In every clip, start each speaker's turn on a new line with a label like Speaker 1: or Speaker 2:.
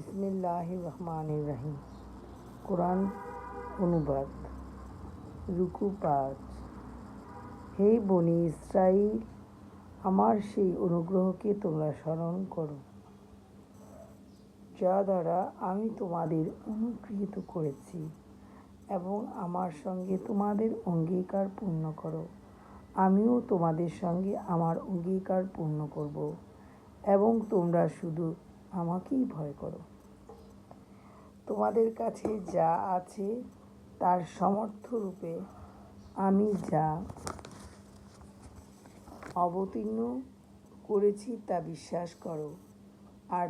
Speaker 1: বিসমিল্লাহির রহমানির রহিম। কোরআন অনুবাদ। রুকু ৫। হে বনী ইসরাঈল, আমার সেই অনুগ্রহকে তোমরা স্মরণ করো যা দ্বারা আমি তোমাদের অনুগৃহীত করেছি, এবং আমার সঙ্গে তোমাদের অঙ্গীকার পূর্ণ করো। আমিও তোমাদের সঙ্গে আমার অঙ্গীকার পূর্ণ করব, এবং তোমরা শুধু আমাকেই ভয় করো। তোমাদের কাছে যা আছে তার সমর্থরূপে আমি যা অবতীর্ণ করেছি তা বিশ্বাস করো, আর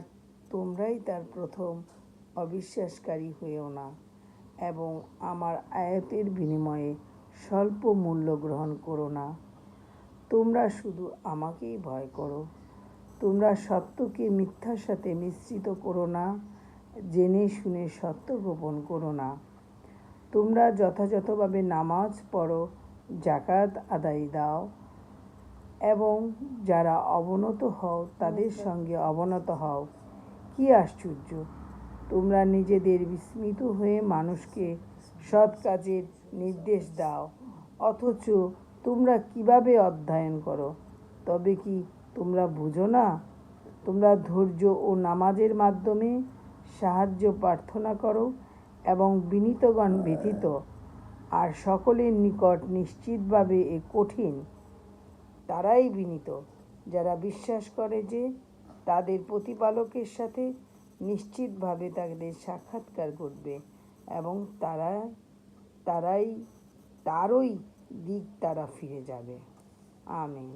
Speaker 1: তোমরাই তার প্রথম অবিশ্বাসকারী হয়েও না, এবং আমার আয়াতের বিনিময়ে স্বল্প মূল্য গ্রহণ করো না। তোমরা শুধু আমাকেই ভয় করো। তোমরা সত্যকে মিথ্যার সাথে মিশ্রিত করো না, জেনে শুনে সত্য গোপন করো না। তোমরা যথাযথভাবে নামাজ পড়ো, যাকাত আদায় দাও, এবং যারা অবনত হও তাদের সঙ্গে অবনত হও। কি আশ্চর্য! তোমরা নিজেদের বিস্মিত হয়ে মানুষকে সৎ কাজের নির্দেশ দাও, অথচ তোমরা কিভাবে অধ্যয়ন করো? তবে কি তোমরা বুঝো না? তোমরা ধৈর্য ও নামাজের মাধ্যমে সাহায্য প্রার্থনা করো, এবং বিনীতগণ ব্যতীত আর সকলের নিকট নিশ্চিতভাবে এ কঠিন। তারাই বিনীত যারা বিশ্বাস করে যে তাদের প্রতিপালকের সাথে নিশ্চিতভাবে তাদের সাক্ষাৎকার ঘটবে, এবং তারই দিক তারা ফিরে যাবে। আমিন।